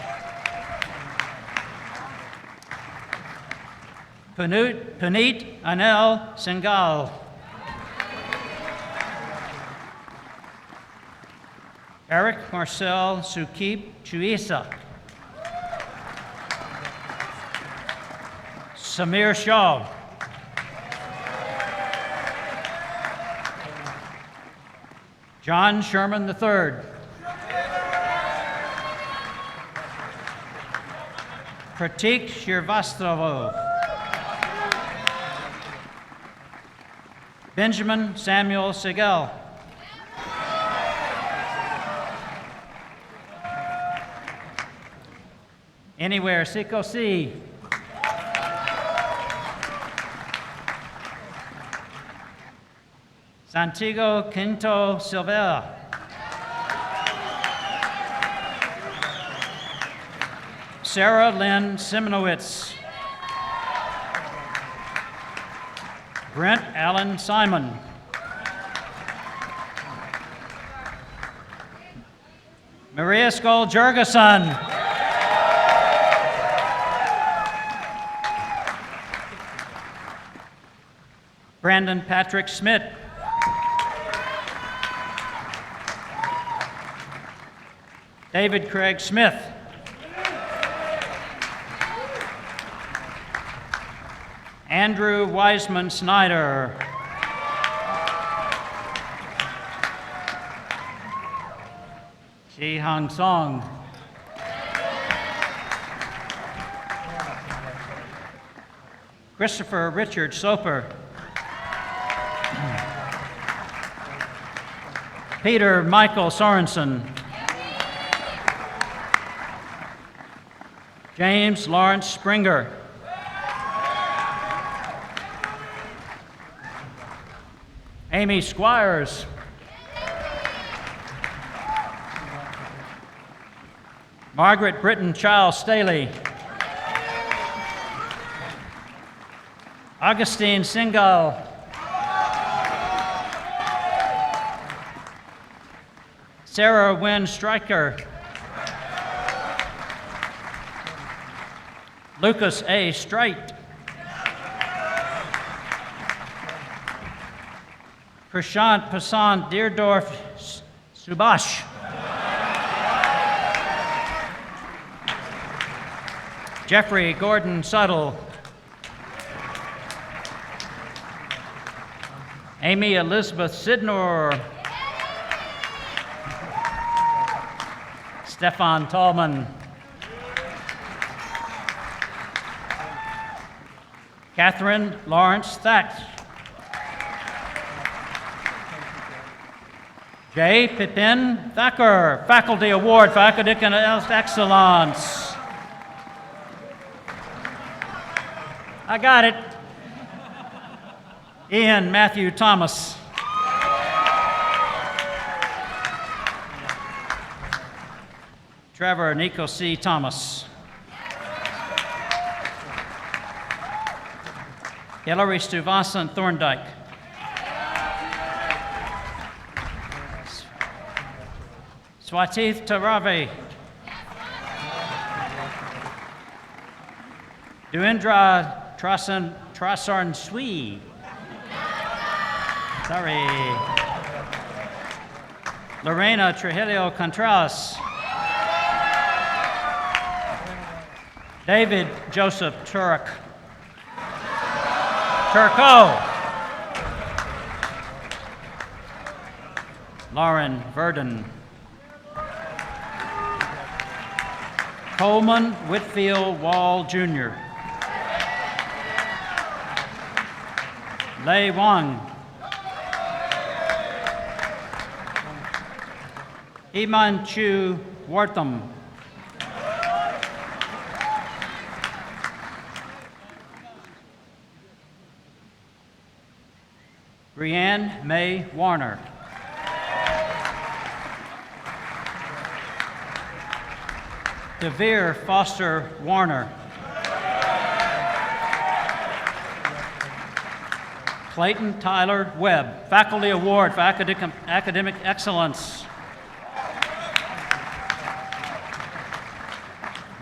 Puneet Anil Singhal. Eric Marcel Sukip Chuisa. Samir Shah. John Sherman III. Pratik Shrivastava. Benjamin Samuel Segal. Anywhere Siko C. Santiago Quinto Silva. Sarah Lynn Simonowitz. Brent Allen Simon. Maria Skoll Jurgensen. Brandon Patrick Smith. David Craig Smith. Andrew Wiseman Snyder. Ji Hang Song. Christopher Richard Soper. Peter Michael Sorensen. James Lawrence Springer. Amy Squires. Margaret Britton Child Staley. Augustine Singal. Sarah Wynn Stryker. Lucas A. Streit. Prashant Pasant Deerdorf Subash. Jeffrey Gordon Suttle. Amy Elizabeth Sidnor. Stefan Tallman. Catherine Lawrence Thack. J. Pipin Thacker, Faculty Award for Academic Excellence. I got it. Ian Matthew Thomas. Trevor Nico C. Thomas. Hillary Stuvasan Thorndike. Swatith Tarave. Duindra Trasarn Sui. Sorry. Lorena Trujillo Contreras. David Joseph Turco. Lauren Verdon. Coleman Whitfield Wall Jr. Lei Wang. Iman Chu Wortham. Brianne May Warner. Devere Foster Warner. Clayton Tyler Webb, Faculty Award for Academic Excellence.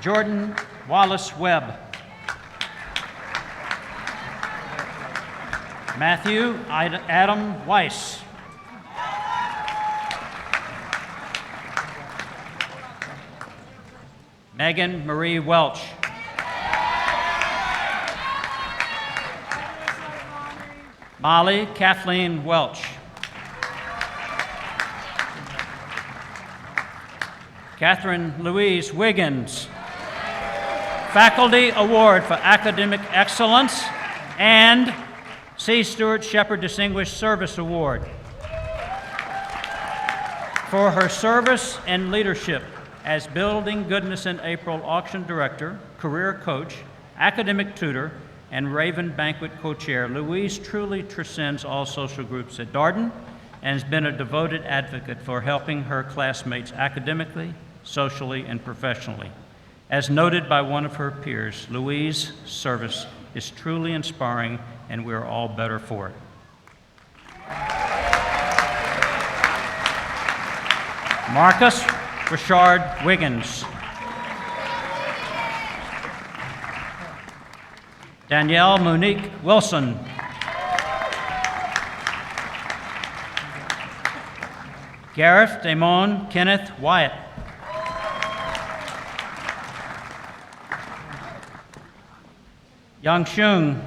Jordan Wallace Webb. Matthew Adam Weiss. Megan Marie Welch. Molly Kathleen Welch. Catherine Louise Wiggins. Faculty Award for Academic Excellence and C. Stuart Shepard Distinguished Service Award for her service and leadership as Building Goodness in April Auction Director, Career Coach, Academic Tutor, and Raven Banquet co-chair, Louise truly transcends all social groups at Darden and has been a devoted advocate for helping her classmates academically, socially, and professionally. As noted by one of her peers, Louise's service is truly inspiring, and we're all better for it. Marcus Richard Wiggins. Danielle Monique Wilson. Gareth Damon Kenneth Wyatt. Yang Shung.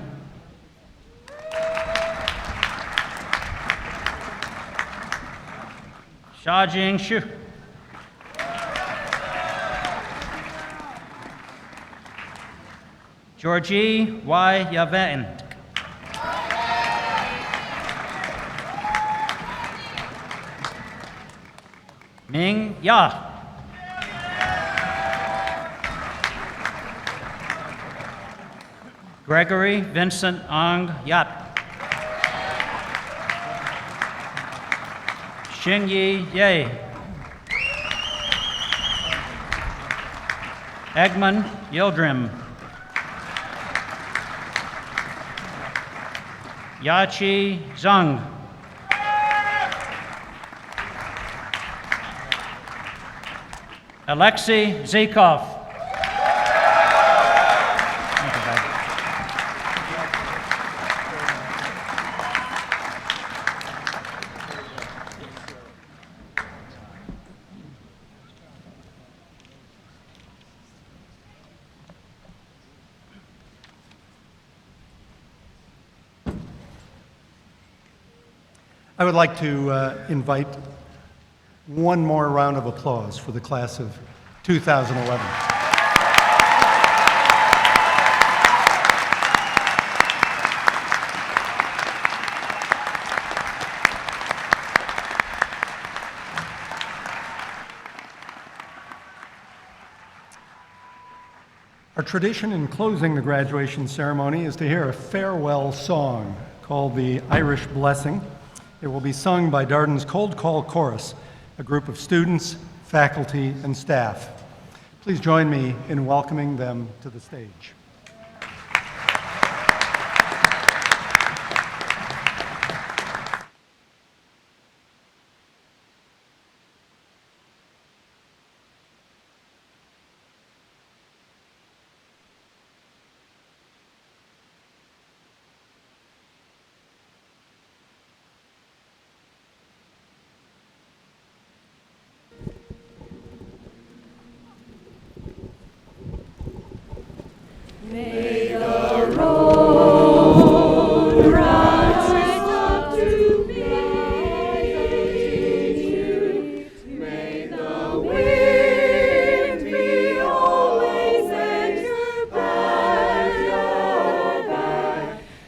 Xia Jing Shu. Georgie Y. Yavent. Ming Ya. Gregory Vincent Ang Yat. Xingyi Ye. Egmont Yildirim. Yachi Zhang. Alexei Zykov. I would like to invite one more round of applause for the class of 2011. Our tradition in closing the graduation ceremony is to hear a farewell song called the Irish Blessing. It will be sung by Darden's Cold Call Chorus, a group of students, faculty, and staff. Please join me in welcoming them to the stage. May the road rise up to meet you. May the wind be always at your back.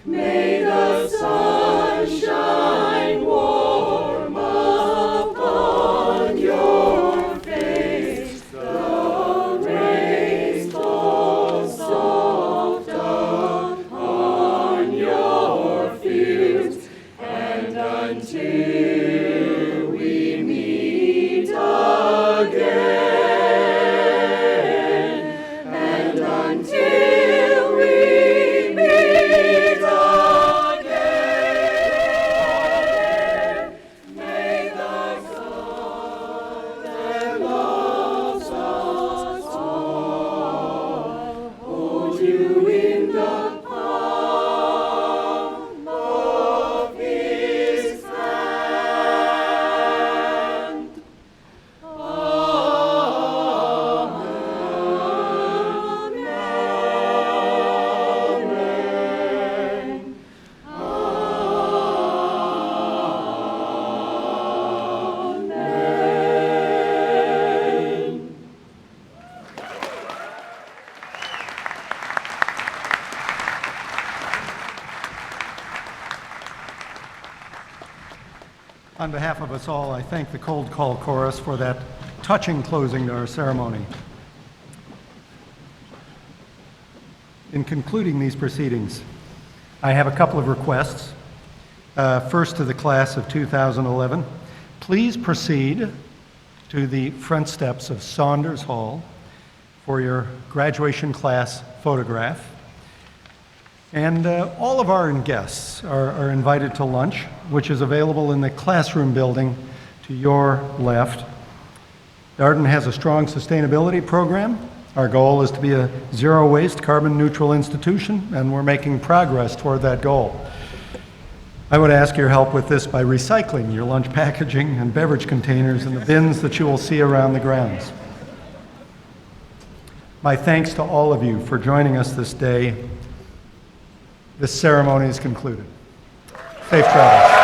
May the sun shine warm upon your face. The rain falls soft upon your fields, and until we meet again, and until we meet again, may the God that loves us all hold you in the palm of his hand. Amen. Amen. On behalf of us all, I thank the Cold Call Chorus for that touching closing to our ceremony. in concluding these proceedings, I have a couple of requests. First, to the class of 2011, please proceed to the front steps of Saunders Hall for your graduation class photograph. And all of our guests are invited to lunch, which is available in the classroom building to your left. Darden has a strong sustainability program. Our goal is to be a zero-waste, carbon-neutral institution, and we're making progress toward that goal. I would ask your help with this by recycling your lunch packaging and beverage containers in the bins that you will see around the grounds. My thanks to all of you for joining us this day. This ceremony is concluded. Safe travels.